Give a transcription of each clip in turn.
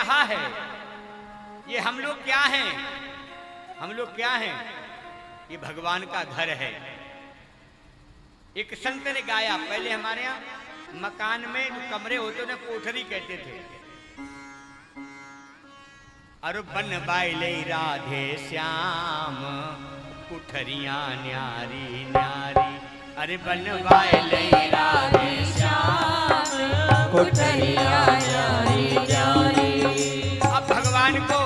कहा है, ये हम लोग क्या हैं, हम लोग क्या हैं, ये भगवान का घर है। एक संत ने गाया, पहले हमारे यहाँ मकान में जो कमरे होते उन्हें कोठरी कहते थे। अरे बन बाइले राधे श्याम कुठरियां न्यारी न्यारी, अरे बन बाइले राधे श्याम कुठरियां न्यारी न्यारी। अब भगवान को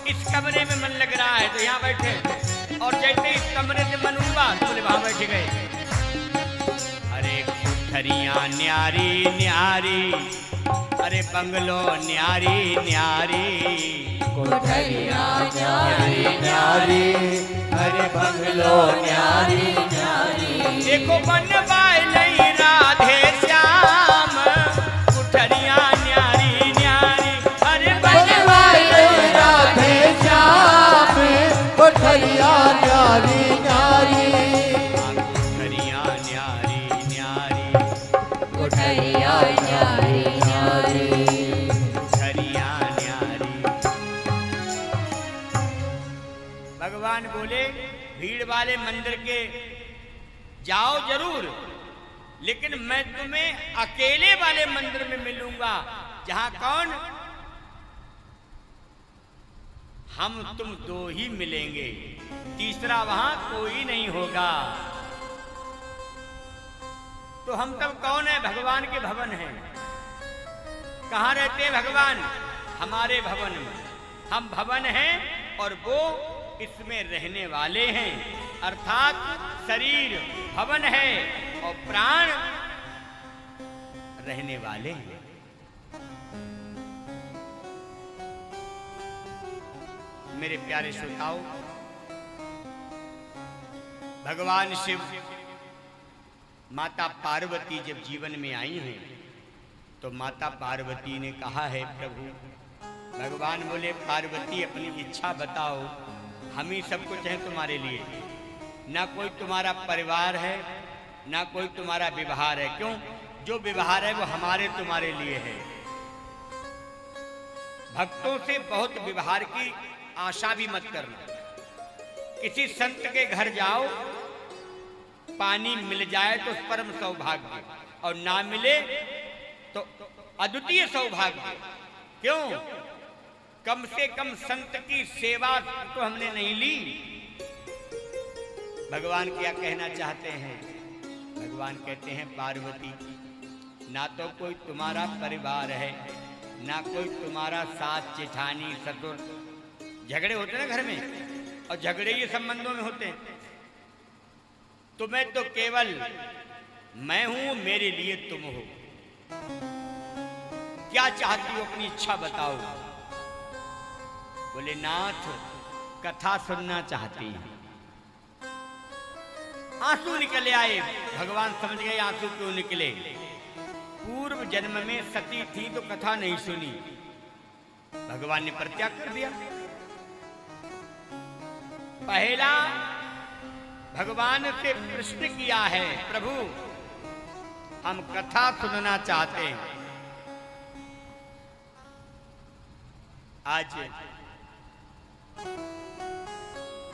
इस कमरे में मन लग रहा है तो यहाँ बैठे, और जैसे इस कमरे से मन उबा तो बोले वहां बैठ गए। अरे कुठरियां न्यारी न्यारी, अरे बंगलो न्यारी न्यारी, कोठरियां न्यारी न्यारी, अरे बंगलो न्यारी न्यारी। देखो बन बाइले राधे श्याम कुठरियां न्यारी न्यारी, अरे बन बाइले राधे श्याम कोठरियां न्यारी न्यारी, कुठरियां न्यारी न्यारी, कोठरियां न्यारी न्यारी, कुठरियां न्यारी। भगवान बोले भीड़ वाले मंदिर के जाओ जरूर, लेकिन मैं तुम्हें अकेले वाले मंदिर में मिलूंगा, जहां कौन हम तुम दो ही मिलेंगे, तीसरा वहां कोई नहीं होगा। तो हम तब कौन है? भगवान के भवन हैं। कहां रहते हैं भगवान? हमारे भवन में। हम भवन हैं और वो इसमें रहने वाले हैं, अर्थात शरीर भवन है और प्राण रहने वाले हैं। मेरे प्यारे श्रोताओं, भगवान शिव माता पार्वती जब जीवन में आई हैं तो माता पार्वती ने कहा है प्रभु, भगवान बोले पार्वती अपनी इच्छा बताओ, हम ही सब कुछ हैं तुम्हारे लिए, ना कोई तुम्हारा परिवार है ना कोई तुम्हारा व्यवहार है। क्यों? जो व्यवहार है वो हमारे तुम्हारे लिए है। भक्तों से बहुत व्यवहार की आशा भी मत करना। किसी संत के घर जाओ, पानी मिल जाए तो परम सौभाग्य, और ना मिले तो अद्वितीय सौभाग्य। क्यों? कम से कम संत की सेवा तो हमने नहीं ली। भगवान क्या कहना चाहते हैं? भगवान कहते हैं पार्वती, ना तो कोई तुम्हारा परिवार है ना कोई तुम्हारा साथ जेठानी ससुर। झगड़े होते हैं ना घर में, और झगड़े ये संबंधों में होते हैं। तुम्हें तो केवल मैं हूं, मेरे लिए तुम हो। क्या चाहती हो? अपनी इच्छा बताओ। बोले नाथ, कथा सुनना चाहती हूं। आंसू निकले आए। भगवान समझ गए आंसू क्यों निकले। पूर्व जन्म में सती थी तो कथा नहीं सुनी, भगवान ने परित्याग कर दिया। पहला भगवान से प्रश्न किया है, प्रभु हम कथा सुनना चाहते हैं। आज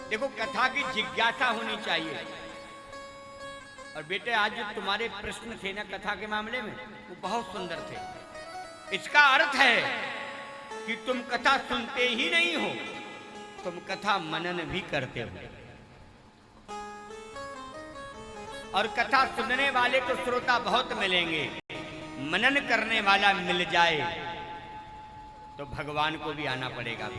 देखो, कथा की जिज्ञासा होनी चाहिए। और बेटे, आज जो तुम्हारे प्रश्न थे ना कथा के मामले में, वो बहुत सुंदर थे। इसका अर्थ है कि तुम कथा सुनते ही नहीं हो, तुम कथा मनन भी करते हो। और कथा सुनने वाले तो श्रोता बहुत मिलेंगे, मनन करने वाला मिल जाए तो भगवान को भी आना पड़ेगा।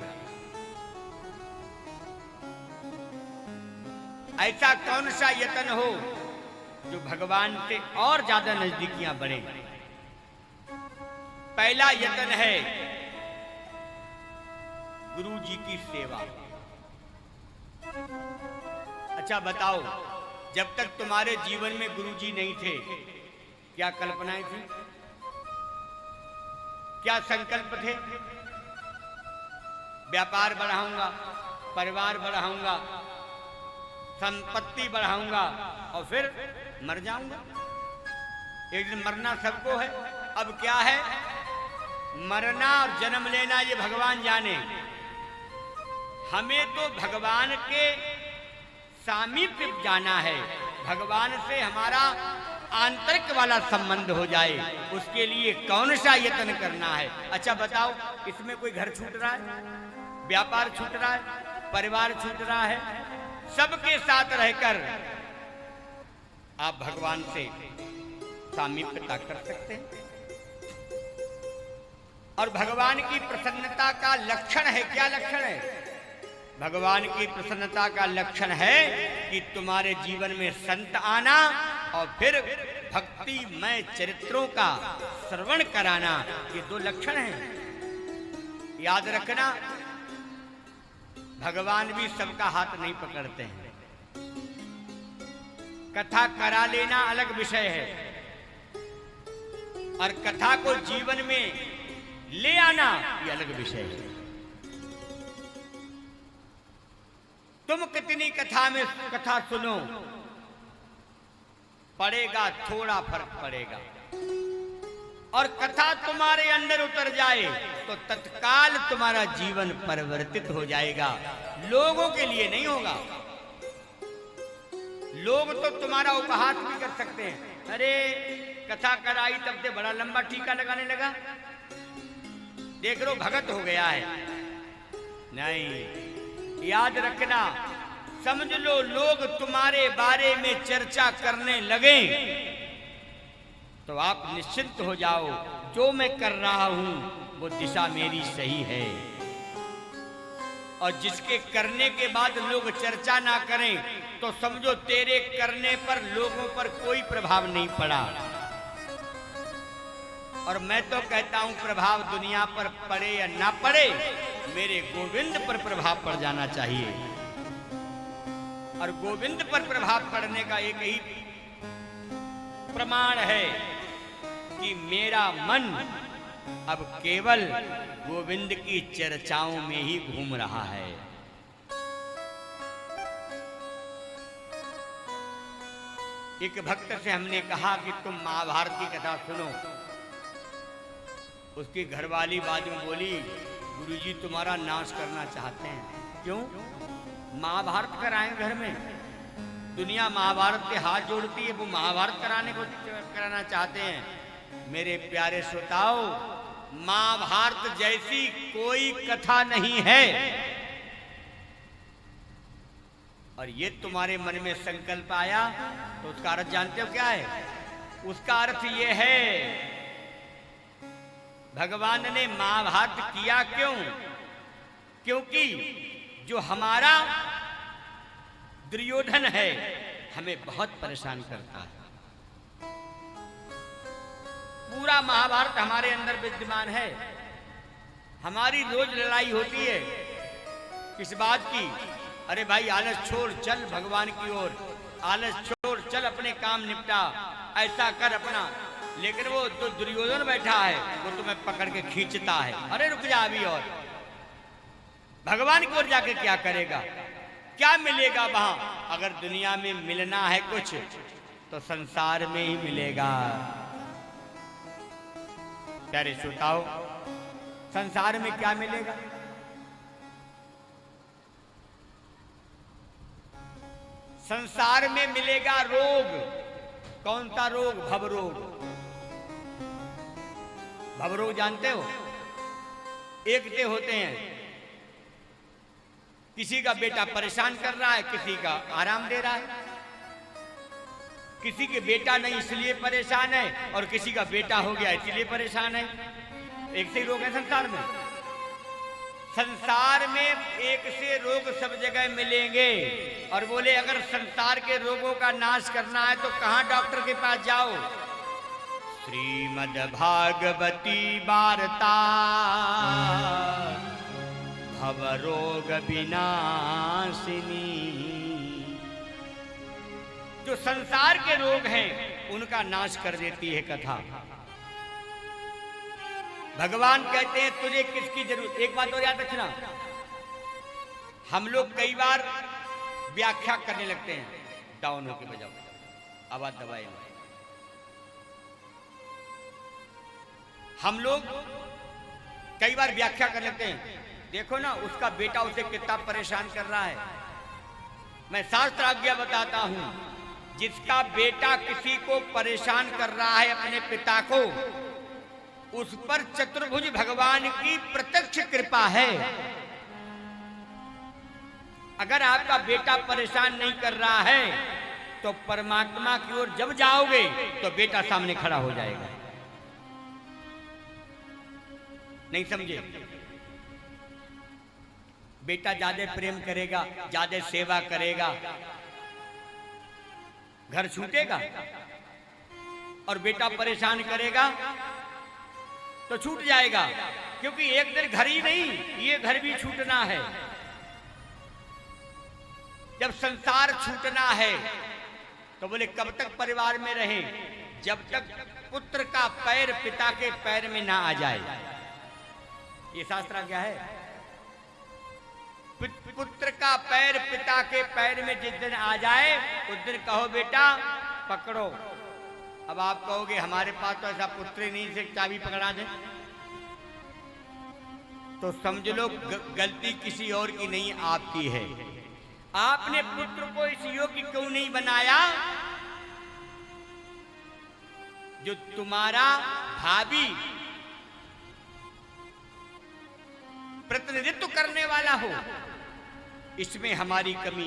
ऐसा कौन सा यत्न हो जो भगवान से और ज्यादा नजदीकियां बढ़े? पहला यत्न है गुरु जी की सेवा। अच्छा बताओ, जब तक तुम्हारे जीवन में गुरु जी नहीं थे, क्या कल्पनाएं थी, क्या संकल्प थे? व्यापार बढ़ाऊंगा, परिवार बढ़ाऊंगा, संपत्ति बढ़ाऊंगा और फिर मर जाऊंगा। एक दिन मरना सबको है। अब क्या है? मरना और जन्म लेना ये भगवान जाने। हमें तो भगवान के सामीप्य जाना है, भगवान से हमारा आंतरिक वाला संबंध हो जाए, उसके लिए कौन सा यत्न करना है। अच्छा बताओ, इसमें कोई घर छूट रहा है, व्यापार छूट रहा है, परिवार छूट रहा है? सबके साथ रहकर आप भगवान से सामीप्यता कर सकते हैं। और भगवान की प्रसन्नता का लक्षण है, क्या लक्षण है? भगवान की प्रसन्नता का लक्षण है कि तुम्हारे जीवन में संत आना और फिर भक्तिमय चरित्रों का श्रवण कराना, ये दो लक्षण हैं। याद रखना, भगवान भी सबका हाथ नहीं पकड़ते हैं। कथा करा लेना अलग विषय है, और कथा को जीवन में ले आना ये अलग विषय है। तुम कितनी कथा सुनो, पड़ेगा थोड़ा फर्क पड़ेगा। और कथा तुम्हारे अंदर उतर जाए तो तत्काल तुम्हारा जीवन परिवर्तित हो जाएगा, लोगों के लिए नहीं होगा। लोग तो तुम्हारा उपहास भी कर सकते हैं, अरे कथा कराई तब से बड़ा लंबा टीका लगाने लगा, देख लो भगत हो गया है। नहीं, याद रखना, समझ लो लोग तुम्हारे बारे में चर्चा करने लगे तो आप निश्चिंत हो जाओ, जो मैं कर रहा हूं वो दिशा मेरी सही है। और जिसके करने के बाद लोग चर्चा ना करें तो समझो तेरे करने पर लोगों पर कोई प्रभाव नहीं पड़ा। और मैं तो कहता हूं प्रभाव दुनिया पर पड़े या ना पड़े, मेरे गोविंद पर प्रभाव पड़ जाना चाहिए। और गोविंद पर प्रभाव पड़ने का एक ही प्रमाण है कि मेरा मन अब केवल गोविंद की चर्चाओं में ही घूम रहा है। एक भक्त से हमने कहा कि तुम महाभारत की कथा सुनो। उसकी घरवाली बाद में बोली, गुरुजी तुम्हारा नाश करना चाहते हैं। क्यों? महाभारत कराएं घर में, दुनिया महाभारत के हाथ जोड़ती है, वो महाभारत कराना चाहते हैं। मेरे प्यारे श्रोताओ, महाभारत जैसी कोई कथा नहीं है। और ये तुम्हारे मन में संकल्प आया तो उसका अर्थ जानते हो क्या है? उसका अर्थ ये है, भगवान ने महाभारत किया क्यों? क्योंकि जो हमारा दुर्योधन है हमें बहुत परेशान करता है। पूरा महाभारत हमारे अंदर विद्यमान है। हमारी रोज लड़ाई होती है किस बात की? अरे भाई आलस छोड़, चल भगवान की ओर, आलस छोड़, चल अपने काम निपटा, ऐसा कर अपना। लेकिन वो तो दुर्योधन बैठा है, वो तुम्हें पकड़ के खींचता है, अरे रुक जा अभी। और भगवान की ओर जाके क्या करेगा? क्या मिलेगा वहां? अगर दुनिया में मिलना है कुछ तो संसार में ही मिलेगा। प्यारे श्रोताओ, संसार में क्या मिलेगा? संसार में मिलेगा रोग। कौन सा रोग? भवरोग। भवरोग जानते हो? एक से होते हैं, किसी का बेटा परेशान कर रहा है, किसी का आराम दे रहा है। किसी के बेटा नहीं इसलिए परेशान है और किसी का बेटा हो गया इसलिए परेशान है। एक से रोग है संसार में। संसार में एक से रोग सब जगह मिलेंगे। और बोले अगर संसार के रोगों का नाश करना है तो कहां डॉक्टर के पास जाओ? श्रीमद् भागवती वार्ता भवरोग विनाशिनी। जो संसार के रोग हैं उनका नाश कर देती है कथा। भगवान कहते हैं तुझे किसकी जरूरत? एक बात और याद रखना, हम लोग कई बार व्याख्या करने लगते हैं डाउन होके बजाओ, आवाज दबाए। हम लोग कई बार व्याख्या कर लेते हैं, देखो ना उसका बेटा उसे कितना परेशान कर रहा है। मैं शास्त्र आज्ञा बताता हूं, जिसका बेटा किसी को परेशान कर रहा है अपने पिता को, उस पर चतुर्भुज भगवान की प्रत्यक्ष कृपा है। अगर आपका बेटा परेशान नहीं कर रहा है तो परमात्मा की ओर जब जाओगे तो बेटा सामने खड़ा हो जाएगा। नहीं समझे? बेटा ज्यादा प्रेम करेगा, ज्यादा सेवा करेगा, घर छूटेगा, और बेटा परेशान करेगा तो छूट जाएगा, क्योंकि एक दिन घर ही नहीं, ये घर भी छूटना है। जब संसार छूटना है तो बोले कब तक परिवार में रहें? जब तक पुत्र का पैर पिता के पैर में ना आ जाए। ये शास्त्र क्या है? पुत्र का पैर पिता के पैर में जिस दिन आ जाए उस दिन कहो बेटा पकड़ो। अब आप कहोगे हमारे पास तो ऐसा पुत्र ही नहीं, से चाबी पकड़ा दे, तो समझ लो गलती किसी और की नहीं, आपकी है। आपने पुत्र को इस योग्य क्यों नहीं बनाया जो तुम्हारा भावी प्रतिनिधित्व करने वाला हो? इसमें हमारी कमी